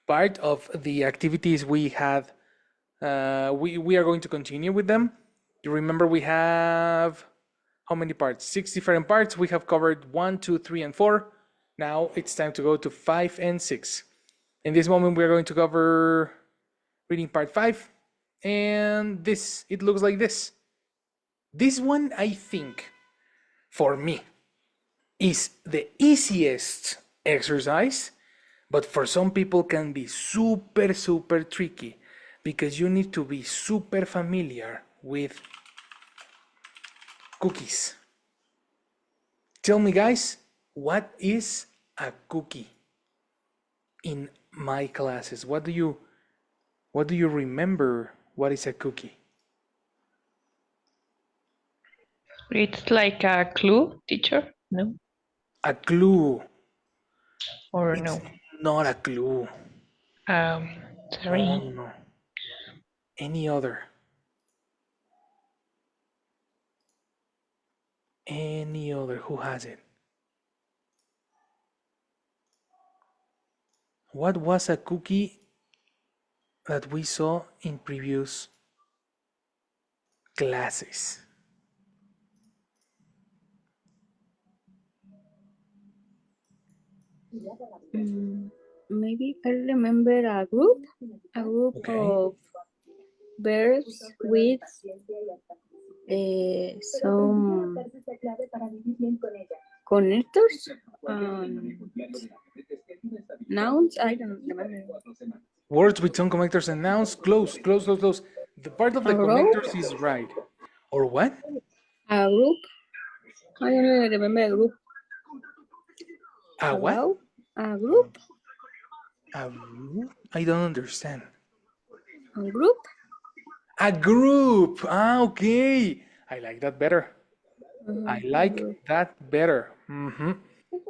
part of the activities we had. We are going to continue with them. You remember we have how many parts? 6 different parts. We have covered 1, 2, 3, and 4. Now it's time to go to 5 and 6. In this moment, we are going to cover reading part 5. And this, it looks like this. This one, I think, for me, is the easiest exercise, but for some people can be super, super tricky because you need to be super familiar with cookies. Tell me, guys, what is a cookie in my classes? What do you remember? What is a cookie? It's like a clue, teacher? No? A clue. Or It's no? not a clue. Um, No, sorry. no, no. Any other. Any other. Who has it? What was a cookie that we saw in previous classes? Maybe I remember a group Okay. of birds with some connectors, nouns. I don't remember. Words with some connectors and nouns. Close, close, close, close. The part of the A rope, connectors is right. Or what? a group. I don't remember a group. A what? About a group, A, I don't understand. a group. A group. Ah, okay. I like that better. I like Group. that better.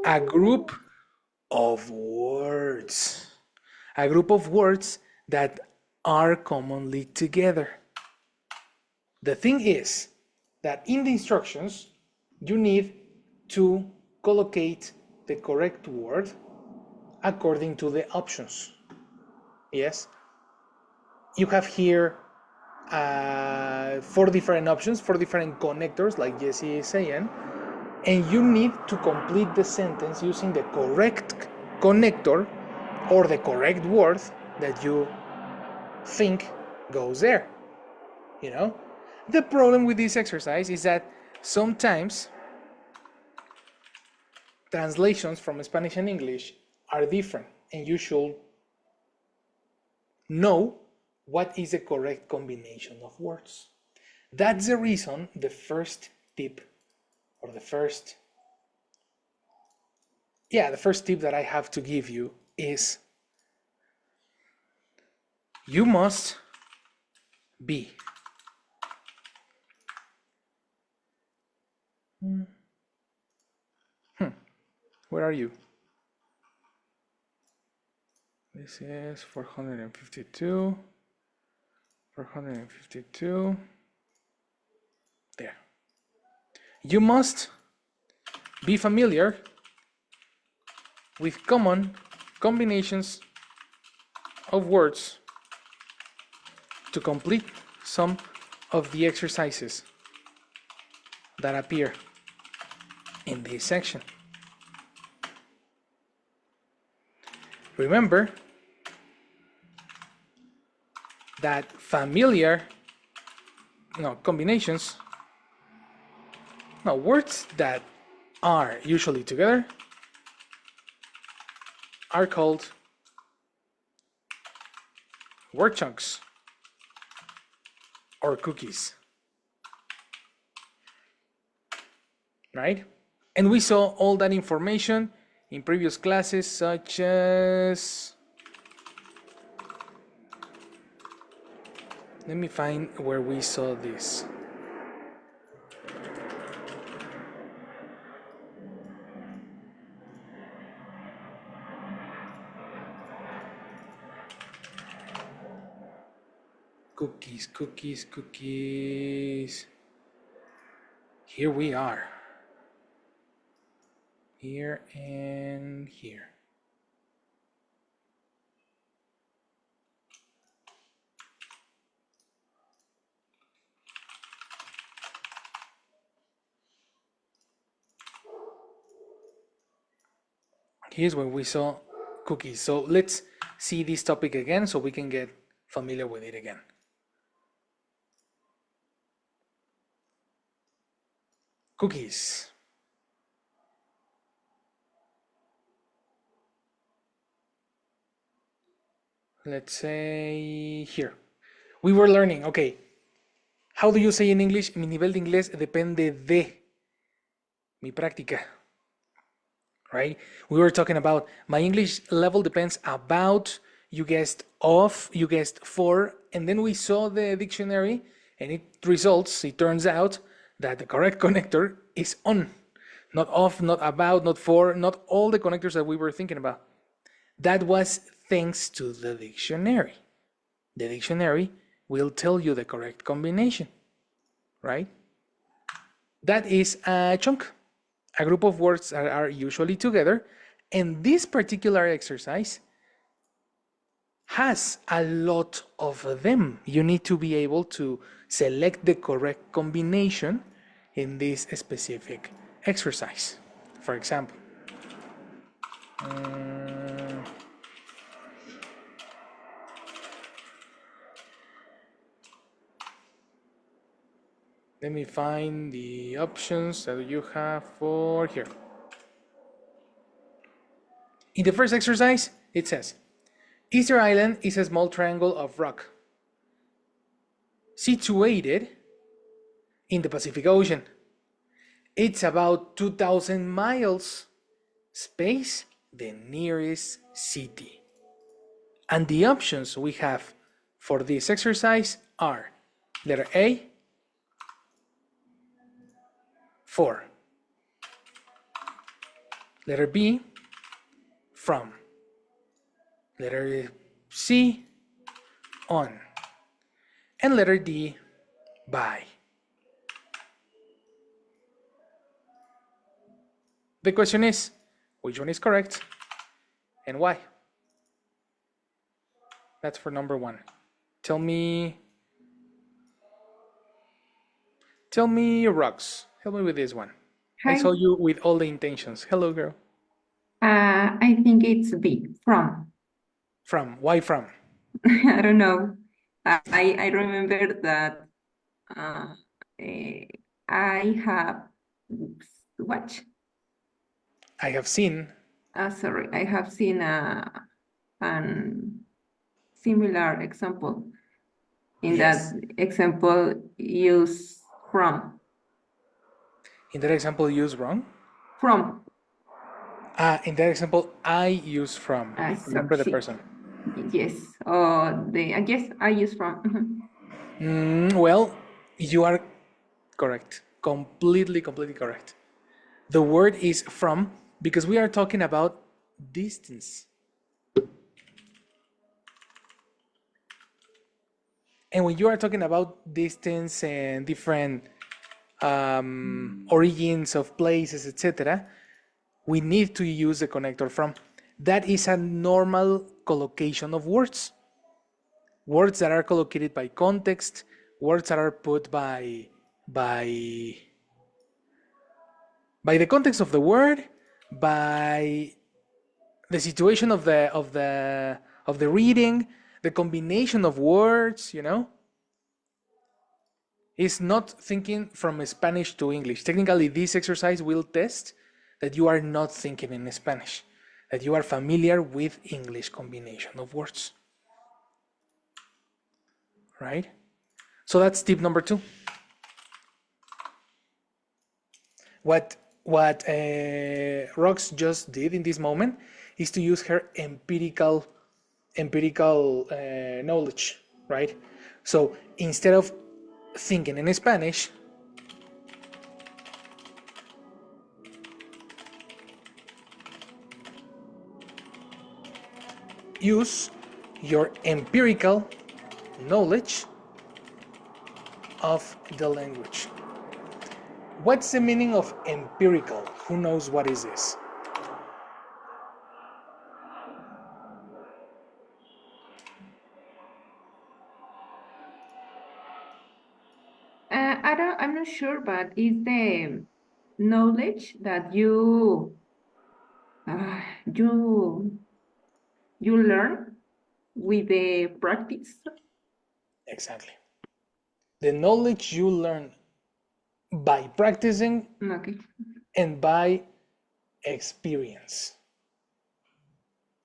A group of words. A group of words that are commonly together. The thing is that in the instructions, you need to collocate the correct word according to the options. Yes? You have here 4 different options, 4 different connectors, like Jesse is saying, and you need to complete the sentence using the correct connector or the correct word that you think goes there. You know, the problem with this exercise is that sometimes translations from Spanish and English are different, and you should know what is the correct combination of words. That's the reason the first tip, or the first tip that I have to give you is you must be where are you? This is 452. 452. There. You must be familiar with common combinations of words to complete some of the exercises that appear in this section. Remember that words that are usually together are called word chunks or cookies, right? And we saw all that information in previous classes, such as, let me find where we saw this. Cookies, cookies, cookies. Here we are. Here and here. Here's where we saw cookies. So let's see this topic again so we can get familiar with it again. Cookies. Let's say here. We were learning, okay. How do you say in English? Mi nivel de inglés depende de mi práctica. Right? We were talking about my English level depends about, you guessed of, you guessed for, and then we saw the dictionary and it turns out that the correct connector is on. Not of, not about, not for, not all the connectors that we were thinking about. That was thanks to the dictionary. The dictionary will tell you the correct combination, right? That is a chunk. A group of words that are usually together, and this particular exercise has a lot of them. You need to be able to select the correct combination in this specific exercise. For example, let me find the options that you have for here. In the first exercise, it says, Easter Island is a small triangle of rock situated in the Pacific Ocean. It's about 2,000 miles. Space, the nearest city. And the options we have for this exercise are letter A, for. Letter B, from. Letter C, on. And letter D, by. The question is, which one is correct and why? That's for number one. Tell me, Rox. Help me with this one. I Hi. saw you with all the intentions. Hello, girl. I think it's B, from. From. Why from? I don't know. I remember that I have watched. I have seen. Sorry, I have seen an similar example. In Yes. that example, use from. In that example, use wrong. From. In that example, I use from. Remember the person. Yes. I guess I use from. Well, you are correct. Completely correct. The word is from because we are talking about distance. And when you are talking about distance and different origins of places, etc., we need to use the connector from. That is a normal collocation of words. Words that are collocated by context, words that are put by the context of the word, by the situation of the reading, the combination of words, It's not thinking from Spanish to English. Technically, this exercise will test that you are not thinking in Spanish, that you are familiar with English combination of words. Right? So that's tip number 2. What Rox just did in this moment is to use her empirical knowledge, right? So instead of thinking in Spanish, use your empirical knowledge of the language. What's the meaning of empirical? Who knows what is this? I'm not sure, but is the knowledge that you You learn with the practice. Exactly. The knowledge you learn by practicing Okay. and by experience.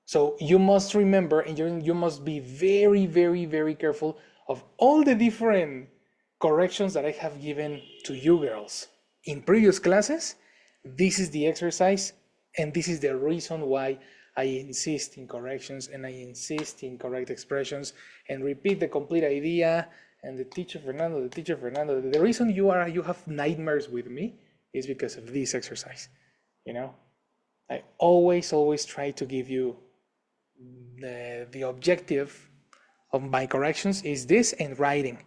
So you must remember, and you must be very, very, very careful of all the different corrections that I have given to you girls in previous classes. This is the exercise, and this is the reason why I insist in corrections and I insist in correct expressions and repeat the complete idea. And the teacher Fernando. The reason you have nightmares with me is because of this exercise. You know, I always try to give you the objective of my corrections is this and writing,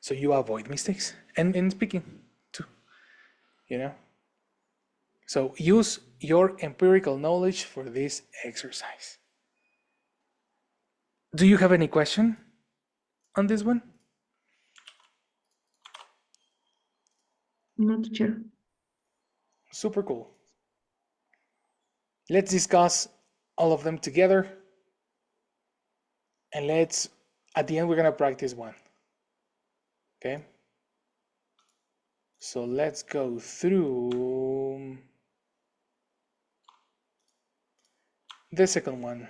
so you avoid mistakes and in speaking too, you know. So use your empirical knowledge for this exercise. Do you have any question on this one? Not sure. Super cool. Let's discuss all of them together, and let's at the end we're gonna practice one. Okay, so let's go through the second one.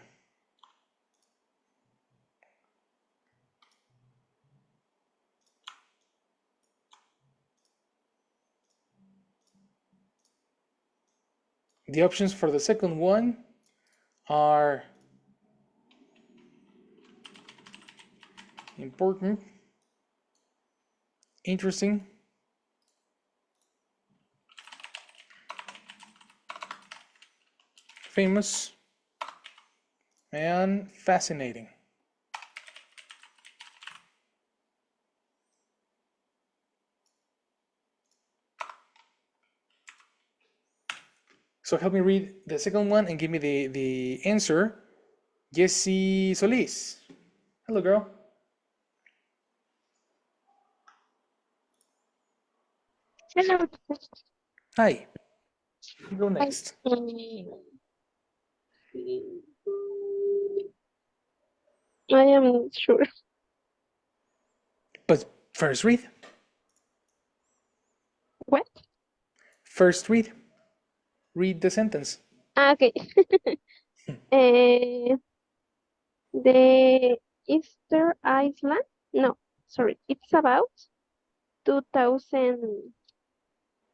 The options for the second one are important, interesting, famous, and fascinating. So help me read the second one and give me the answer. Jessie Solis. Hello, girl. Hello. Hi. You go I, next. I am sure. But first read. What? First read. Read the sentence. Okay. uh, the Easter Island? No, sorry. It's about 2,000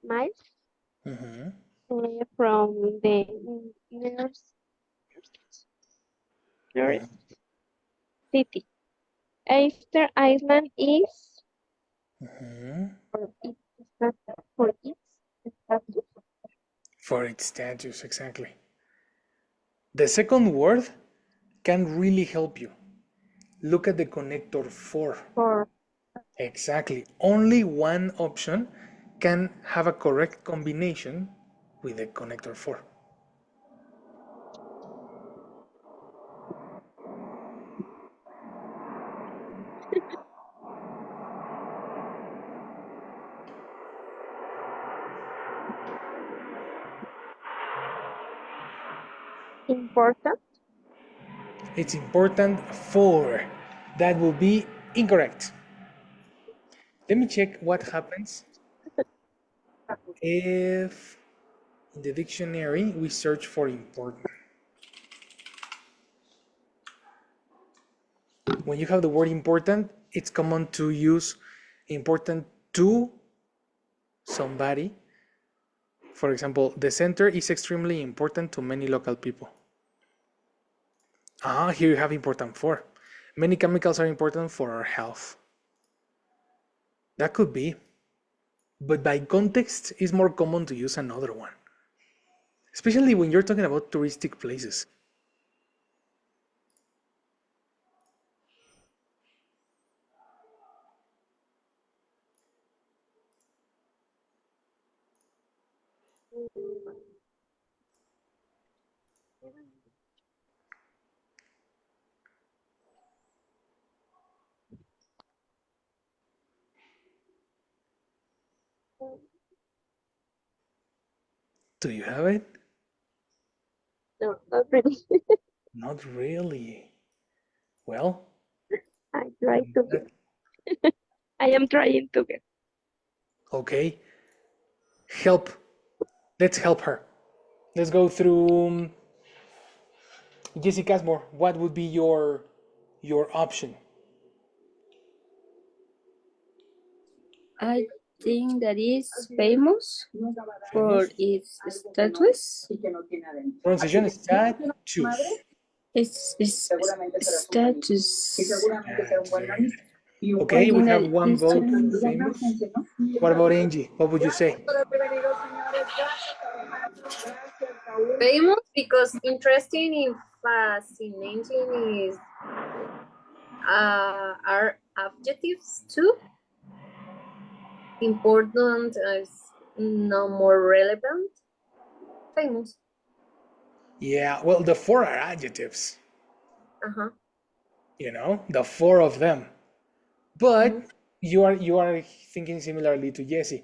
miles Mm-hmm. from the nearest, nearest city. Easter Island is Mm-hmm. for its for its status. For its status, exactly. The second word can really help you. Look at the connector for. For Exactly. Only one option can have a correct combination with the connector for. important. It's important for. That will be incorrect. Let me check what happens if in the dictionary we search for important. When you have the word important, it's common to use important to somebody. For example, the center is extremely important to many local people. Here you have important for. Many chemicals are important for our health. That could be, but by context, it's more common to use another one, especially when you're talking about touristic places. Do you have it? No, not really. Not really. Well, I try to that- get. I am trying to get. okay. Help. Let's help her. Let's go through Jesse Casmore. What would be your option? I think that is famous for Famous. its status. Pronunciation status. Its status. That's very good. I Okay, we think that have one is vote for famous. What about Angie? What would you say? Famous because interesting and fascinating is are adjectives too. Important is no more relevant. Famous. Yeah, well, the four are adjectives, Uh-huh. the four of them. But Mhm. you are thinking similarly to Jesse.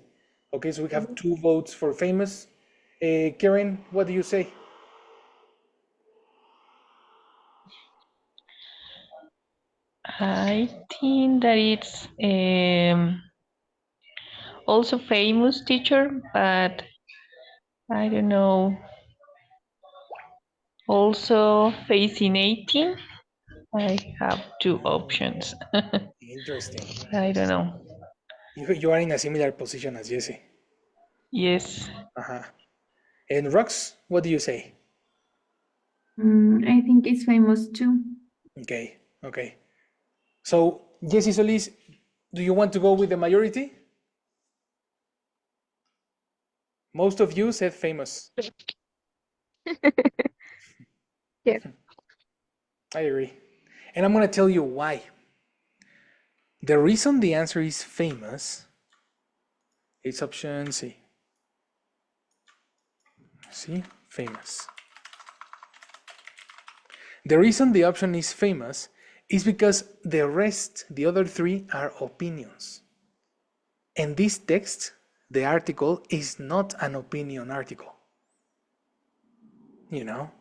Okay, so we have two votes for famous. Karen, what do you say? I think that it's also famous teacher, but I don't know. Also fascinating. I have two options. Interesting. I don't know. You are in a similar position as Jesse. Yes. Uh-huh. And Rox, what do you say? I think it's famous too. Okay, okay. So, Jesse Solis, do you want to go with the majority? Most of you said famous. Yes. I agree. And I'm going to tell you why. The reason the answer is famous is option C. See, famous. The reason the option is famous is because the other three, are opinions. And this text, the article, is not an opinion article. You know?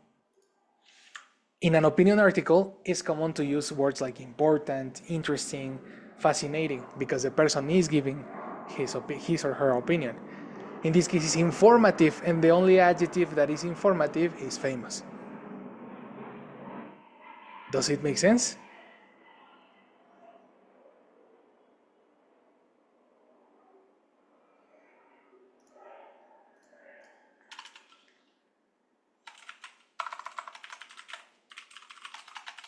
In an opinion article, it's common to use words like important, interesting, fascinating, because the person is giving his or her opinion. In this case, it's informative, and the only adjective that is informative is famous. Does it make sense?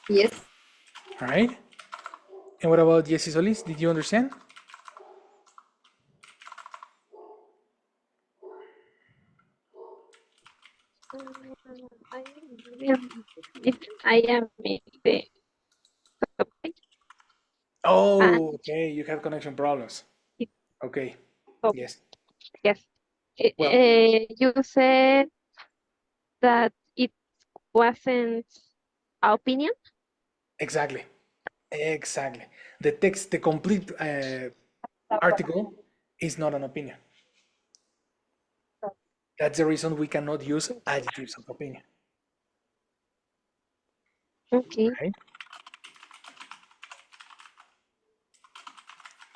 Yes. All right. And what about Jesse Solis? Did you understand? I am. I am in the subway. Oh, And okay. You have connection problems. it, Okay. oh, Yes. yes. Well, You said that it wasn't opinion. exactly. Exactly. The text, the complete article is not an opinion. That's the reason we cannot use adjectives of opinion. Okay. Right?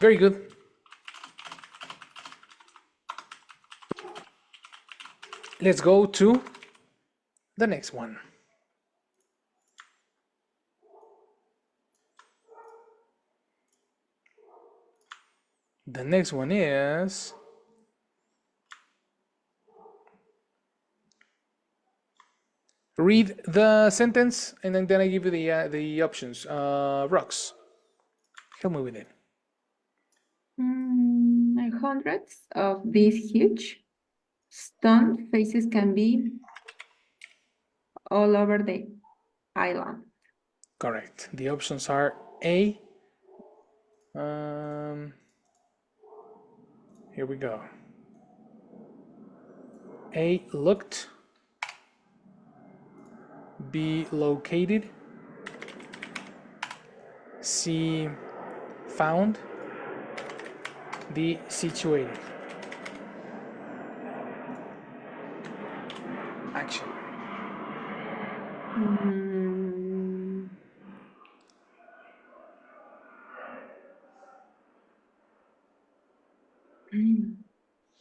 Very good. Let's go to the next one. The next one is read the sentence and then I give you the options. Rocks. Help me with it. Hundreds of these huge stone faces can be all over the island. Correct. The options are A. Um, Here we go. A. Looked. B. Located. C. Found. D. Situated. Action.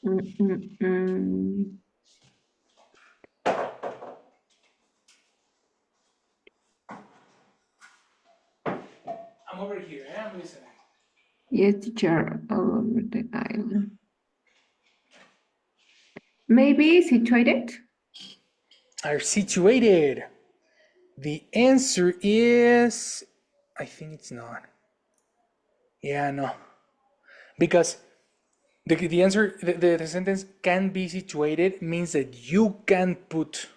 Mm, mm, mm. I'm over here. I'm listening. Yes, teacher, all over the island. Maybe situated? Are situated. The answer is, I think it's not. Yeah, no. Because the answer, the sentence can be situated means that you can put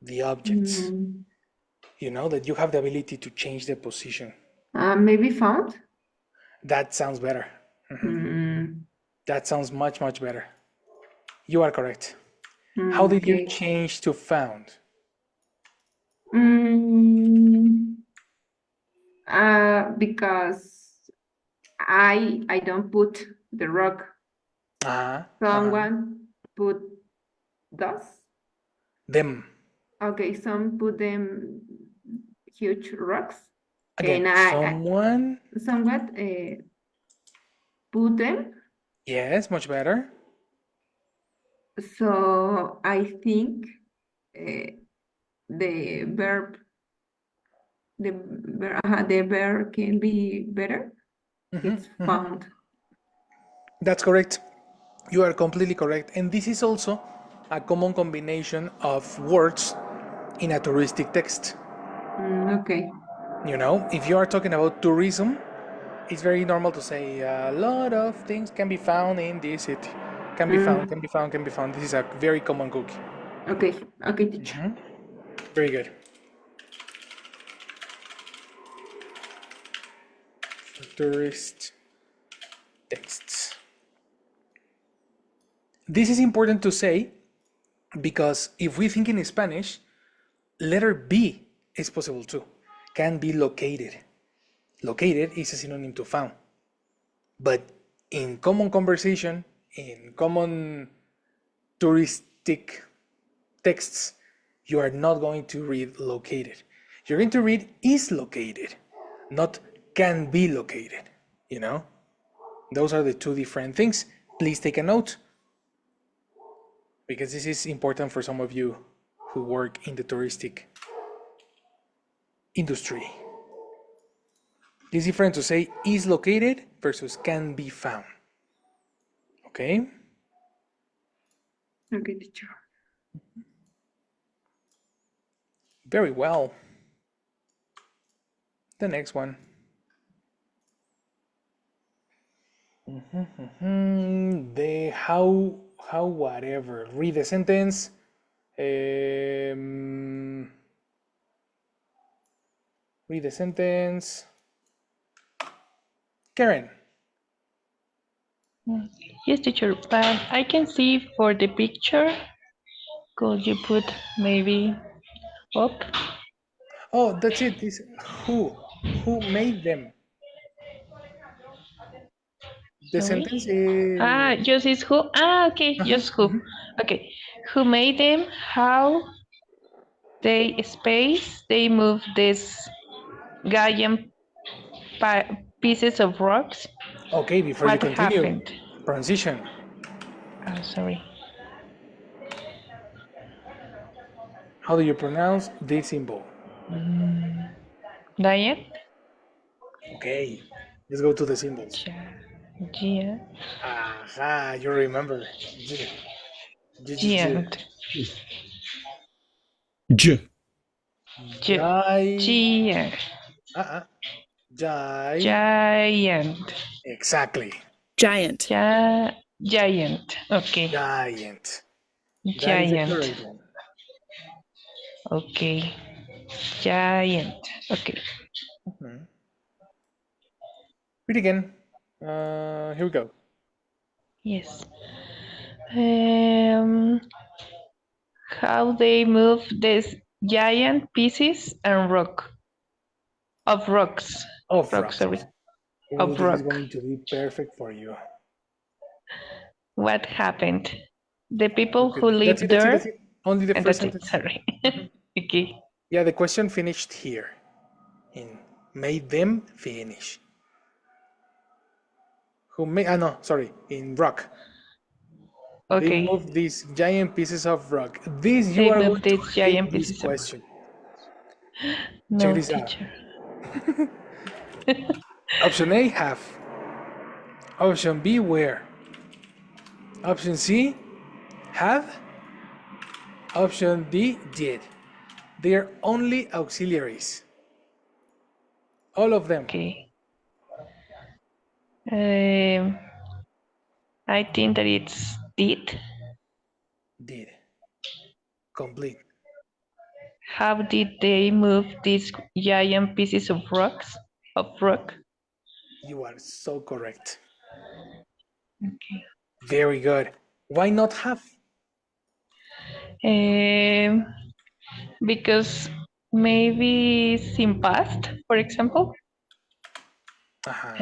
the objects. Mm. You know, that you have the ability to change the position. Maybe found? That sounds better. Mm. That sounds much, much better. You are correct. How did you Okay. change to found? Mm. Because I don't put the rock. Someone put those. Them. Okay, some put them huge rocks. Again, And someone. somewhat put them. Yes, much better. So I think the verb the verb can be better. It's found. That's correct. You are completely correct. And this is also a common combination of words in a touristic text. Okay. You know, if you are talking about tourism, it's very normal to say a lot of things can be found in this city. Can be found, can be found, can be found. This is a very common cookie. Okay. Okay, teacher. Very good. For tourist texts. This is important to say because if we think in Spanish, letter B is possible too. Can be located. Located is a synonym to found. But in common conversation, in common touristic texts, you are not going to read located. You're going to read is located, not can be located. You know? Those are the two different things. Please take a note because this is important for some of you who work in the touristic industry. It's different to say is located versus can be found. Okay? Okay, teacher. Very well. The next one. The how whatever. Read the sentence. Read the sentence. Karen. Yes, teacher, but I can see for the picture, could you put maybe up? Oh, that's it. This who? Who made them? The Sorry? sentence is. Just is who? Okay, just who. Okay. Who made them? How they space? They move these giant pieces of rocks. Okay, before you What continue, happened? transition. Sorry. How do you pronounce this symbol? Diet? Okay, let's go to the symbols. Gia. Aha, you remember. Giant. J. Jai. Giant. Jai. Giant. Exactly. Giant. Giant. Okay. Giant. That is the Giant. correct one. Okay. Giant. Okay. Read again. Here we go. Yes. How they move these giant pieces and rocks. Of Rock, rock. sorry. Oh, Of this is rock. going to be perfect for you. What happened? The people who That's live it, that's it, that's there, it. Only the and first that's it. sentence. Sorry. Okay. Yeah, the question finished here. In made them finish. Who made, no, sorry, in rock. Okay. They moved these giant pieces of rock. This, you They are moved going to these hate giant this pieces of rock. question. Check No, this out. teacher. Option A, have. Option B, where. Option C, have. Option D, did. They are only auxiliaries. All of them. Okay. I think that it's did. Did. Complete. How did they move these giant pieces of rocks? Of rock? You are so correct. Okay. Very good. Why not have? Because maybe it's in past, for example. Uh-huh.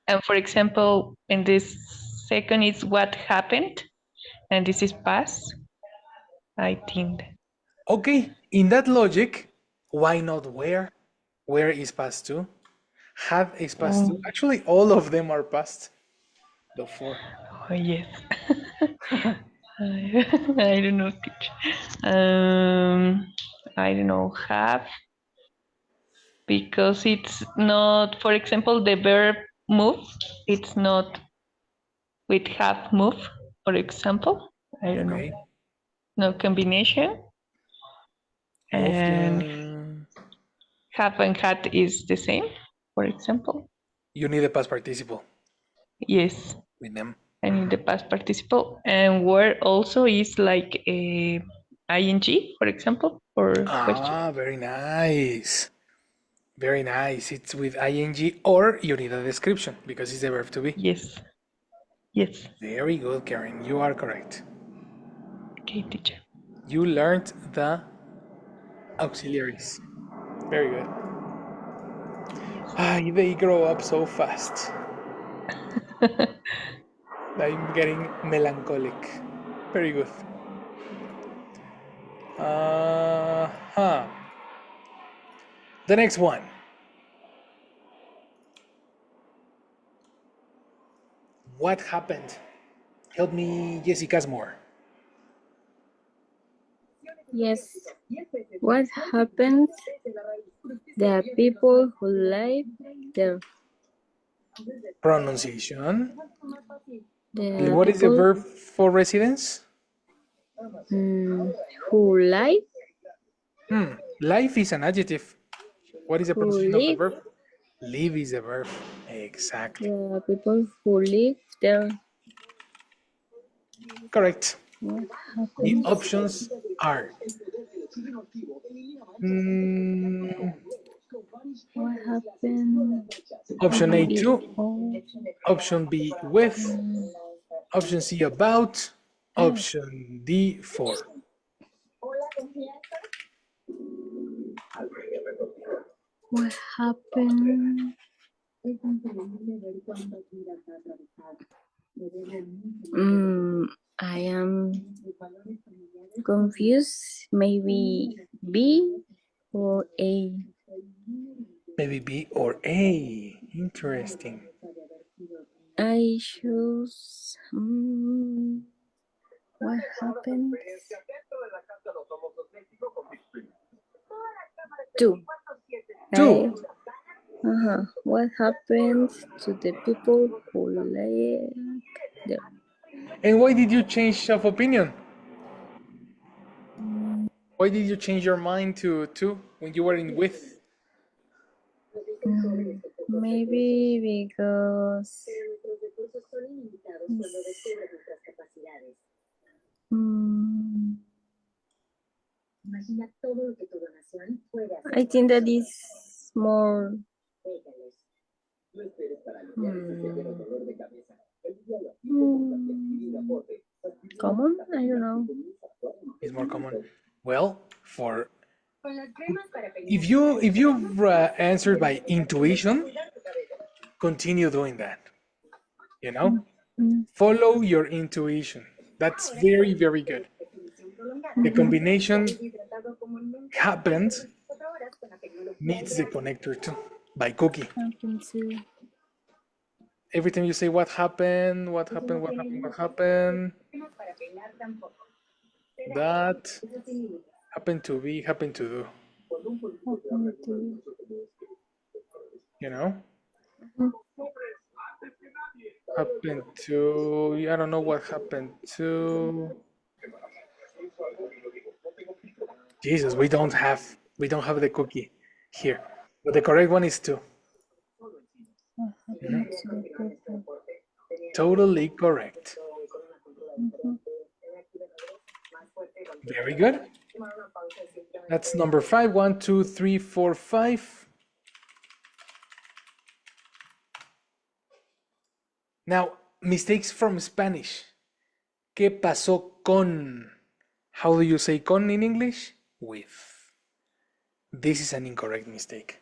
And for example, in this second is what happened, and this is past. I think. Okay, in that logic, why not where? Where is past two? Have is past two. Actually, all of them are past. The four. Oh yes. I don't know. I don't know. Have, because it's not. For example, the verb move. It's not with have move. For example, I don't know. Okay. No combination. And Often have and had is the same. For example, you need a past participle yes. with them. And in the past participle, and where also is like a ing, for example, or question. Ah, very nice. Very nice. It's with ing or you need a description because it's the verb to be. Yes. Yes. Very good, Karen. You are correct. Okay, teacher. You learned the auxiliaries. Very good. Ah, they grow up so fast. I'm getting melancholic. Very good. The next one. What happened? Help me, Jessica's more. Yes. What happens? The people who live there. Pronunciation. The What is the people verb for residence? who live, Life is an adjective. What is the who pronunciation of the live, verb? Live is the verb. Exactly. the people who live there. Correct. What The happens? options are What happened? option A, to, Oh, option B, with, option C, about, option D, for. what happened? I am confused. Maybe B or A. Maybe B or A. Interesting. I choose. What happened? Two. Two. What happens to the people who live there? And why did you change of opinion? Why did you change your mind to two when you were in with? Maybe because I think that is more common. I don't know. It's more common. Well, for if you've answered by intuition, continue doing that. You know, follow your intuition. That's very, very good. The combination happens needs the connector too by cookie. Happen to. Every time you say what happened, what happened, what happened, what happened, that happened to be, happened to do, you know? Happened to, I don't know what happened to. Jesus, we don't have the cookie here. But the correct one is two. Totally correct. Very good. That's number 5. 1, 2, 3, 4, 5. Now, mistakes from Spanish. ¿Qué pasó con? How do you say con in English? With. This is an incorrect mistake.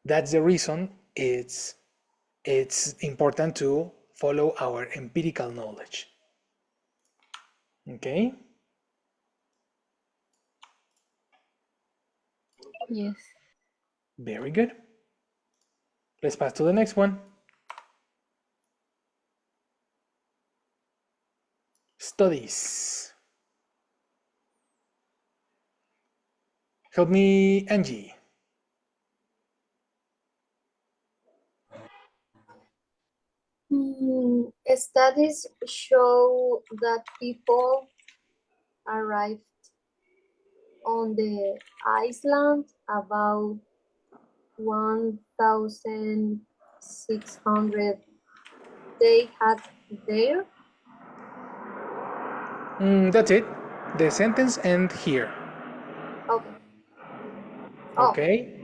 That's the reason it's important to follow our empirical knowledge. Okay? Yes. Very good. Let's pass to the next one. Studies. Help me, Angie. Studies show that people arrived on the island about 1,600 they had there. That's it. The sentence end here. Okay. Oh, Okay?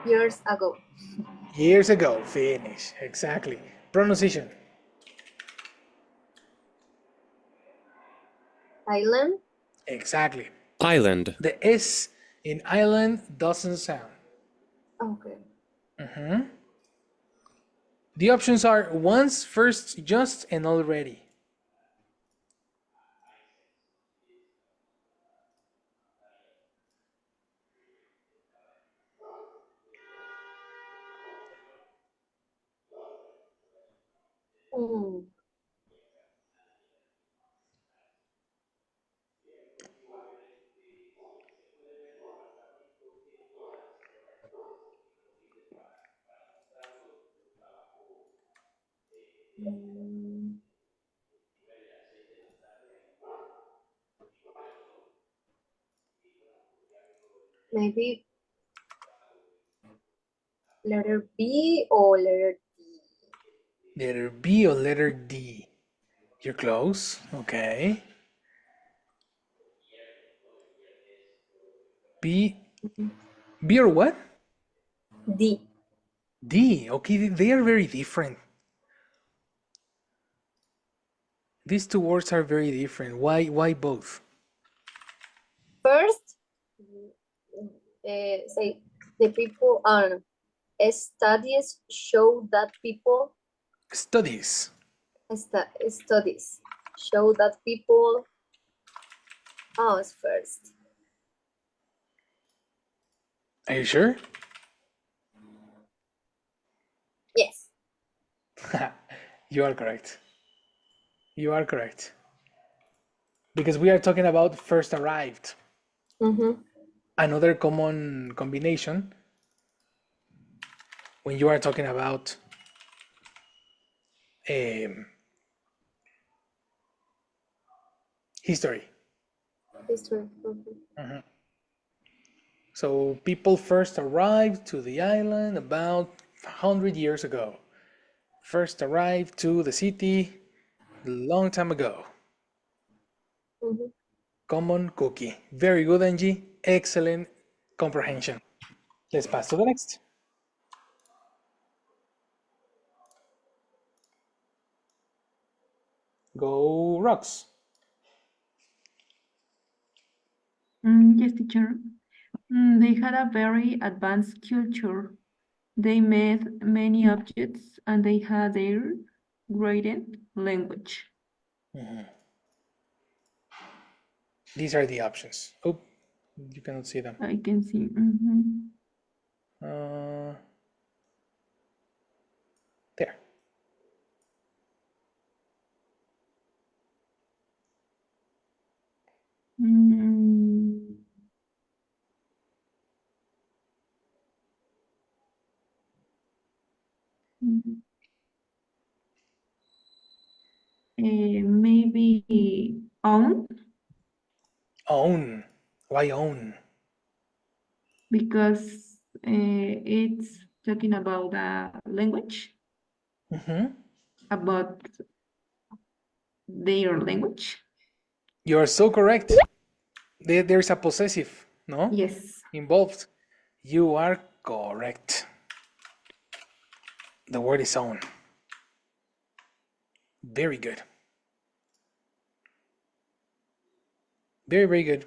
years ago. Years ago. Finish. Exactly. Pronunciation. Island. Exactly. Island. The S in island doesn't sound. Okay. The options are once, first, just, and already. Mm. Mm. Maybe letter B or letter D. Letter B or letter D? You're close. Okay. B. B or what? D. D. Okay, they are very different. These two words are very different. Why both? First, say the people on studies show that people Studies. studies show that people. Oh, it's first. Are you sure? Yes. You are correct. You are correct. Because we are talking about first arrived. Mm-hmm. Another common combination when you are talking about history. History. So people first arrived to the island about 100 years ago. First arrived to the city a long time ago. Mm-hmm. Common cookie. Very good, Angie. Excellent comprehension. Let's pass to the next. Go rocks. Yes, teacher. They had a very advanced culture. They made many objects and they had their written language. These are the options. Oh, you cannot see them. I can see. There. Maybe own, Own. Why own? because it's talking about a language, about their language. You are so correct. There's a possessive, no? Yes. Involved. You are correct. The word is own. Very good. Very, very good.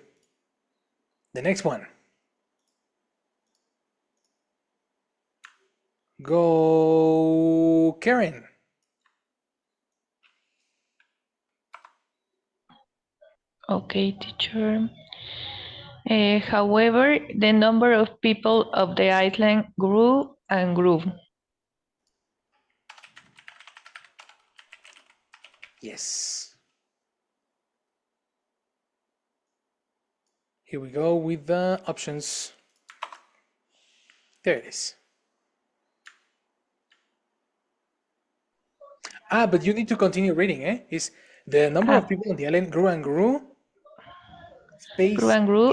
The next one. Go, Karen. Okay, teacher. However, the number of people of the island grew and grew. Yes. Here we go with the options. There it is. But you need to continue reading, eh? Is the number of people on the island grew and grew? Grew Space and grew.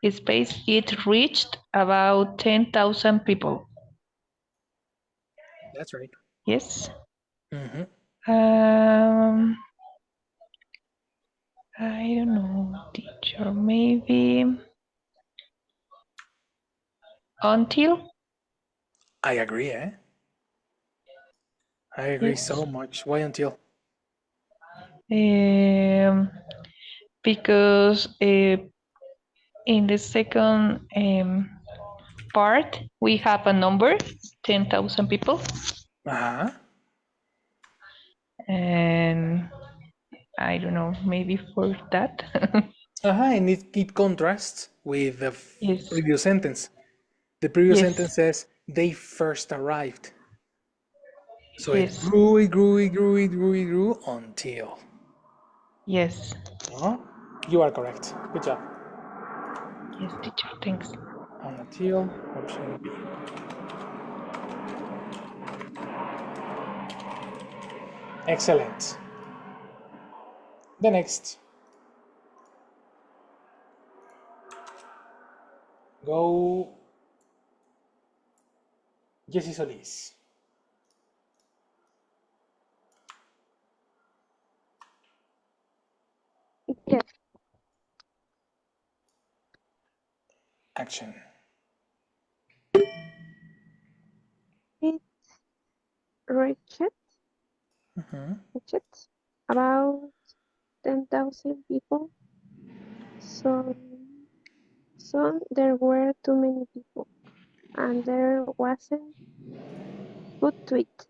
it. Space it reached about 10,000 people. That's right. Yes. Mm-hmm. I don't know, teacher. Maybe until. I agree, eh? I agree Yes. so much. Why until? Because in the second part we have a number, 10,000 people, Uh-huh. and I don't know, maybe for that. And it contrasts with the Yes. previous sentence. The previous Yes. sentence says they first arrived. So it Yes. grew, it grew, it grew, it grew, it grew until. Yes. You are correct. Good job. Yes, teacher. Thanks. Until option B. Excellent. The next. Go Jesse Solis. Yes. Action. It reached about 10,000 people. Soon there were too many people, and there wasn't food to eat.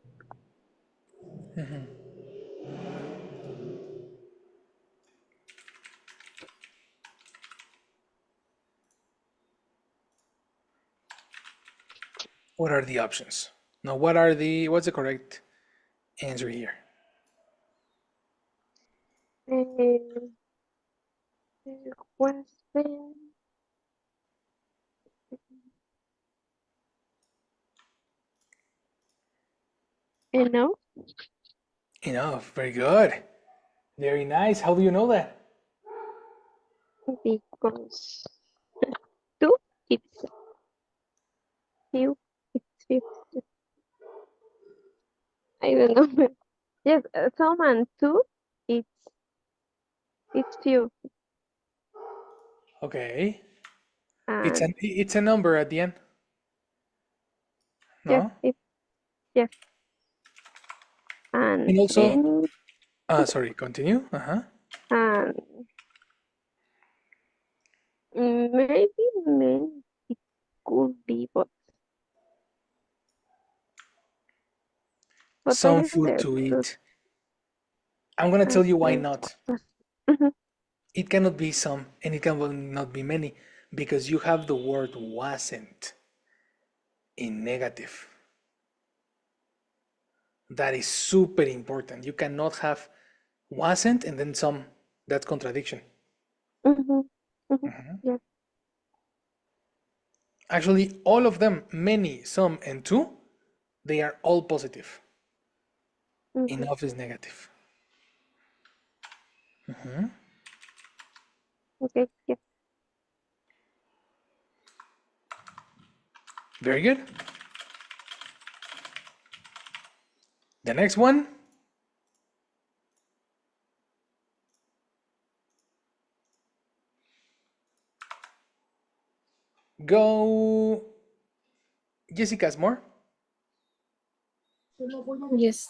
What are the options? Now, what's the correct answer here? And there wasn't enough Enough. Very good. Very nice. How do you know that? because two, it's few, it's few. I don't know. Yes, some and two, it's few, Okay. and It's a number at the end. yes, No? it's yes, and And also, many, sorry, continue. Uh-huh. and maybe many it could be, but I Some think food there's to two, eat. I'm gonna tell you why there not. was. Mhm. It cannot be some, and it cannot be many, because you have the word wasn't in negative. That is super important. You cannot have wasn't and then some. That's contradiction. Mhm. Mhm. Yes. Actually, all of them, many, some, and two, They are all positive. Mhm. Enough is negative. Okay, yeah. Very good. The next one. Go Jessica Asmore. Yes.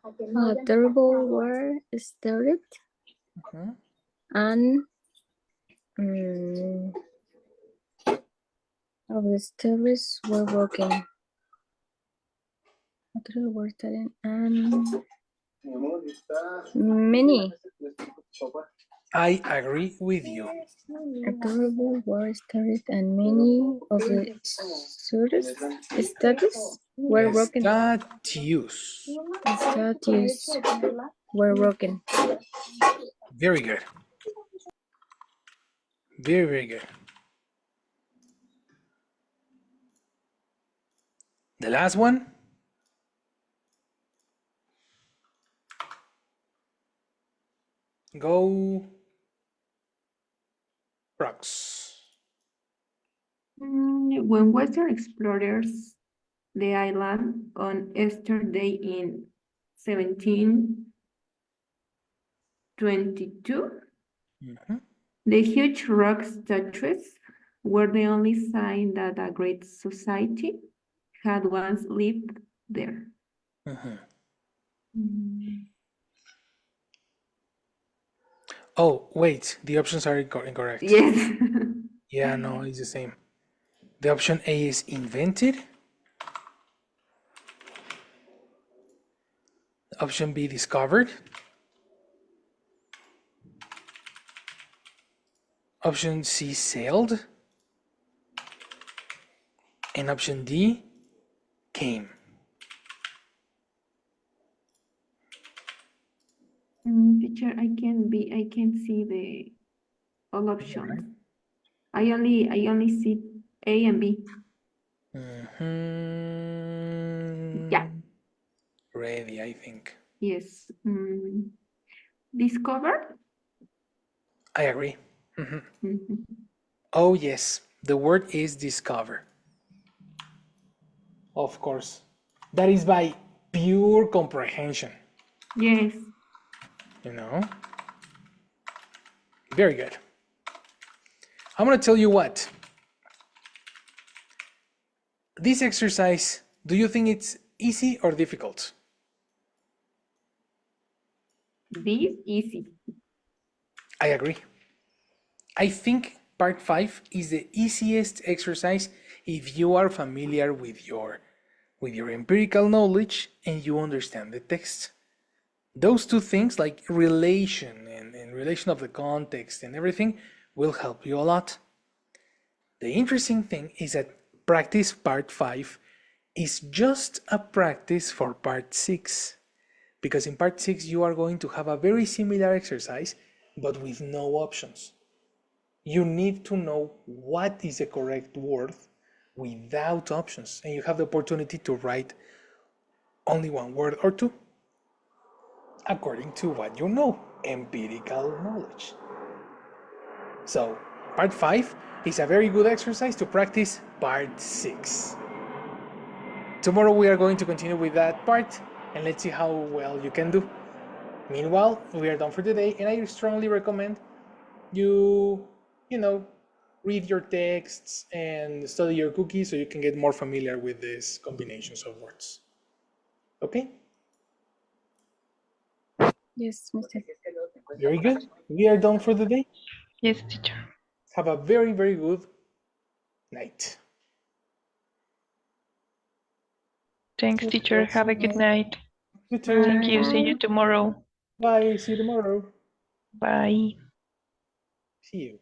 A terrible war started and of the stories were broken. A terrible war started and many. I agree with you. A terrible war started and many of the statues were broken. Statues. The statues were broken. Very good. Very, very good. The last one. Go Rocks. When Western explorers the island on Easter Day in 1722, the huge rock statues were the only sign that a great society had once lived there. Oh, wait. The options are incorrect. Yes. Yeah, no, it's the same. The option A is invented. Option B, discovered. Option C, sailed. And option D, came. Teacher, I can see the all options. I only see A and B. Yeah. Ready, I think. Yes. Discovered? I agree. Mhm. Oh, yes. The word is discover. Of course. That is by pure comprehension. Yes. You know? Very good. I'm going to tell you what. This exercise, do you think it's easy or difficult? This easy. I agree. I think part 5 is the easiest exercise if you are familiar with your empirical knowledge and you understand the text. Those two things, like relation and relation of the context and everything, will help you a lot. The interesting thing is that practice part 5 is just a practice for part 6, because in part 6 you are going to have a very similar exercise but with no options. You need to know what is the correct word without options, and you have the opportunity to write only one word or two according to what you know, empirical knowledge. So part 5 is a very good exercise to practice part 6. Tomorrow we are going to continue with that part and let's see how well you can do. Meanwhile, we are done for today, and I strongly recommend you read your texts and study your cookies so you can get more familiar with these combinations of words. Okay? Yes, Mr. Very good. We are done for the day. Yes, teacher. Have a very, very good night. Thanks, teacher. Have a good night. You too. Thank you. See you tomorrow. Bye. See you tomorrow. Bye. See you.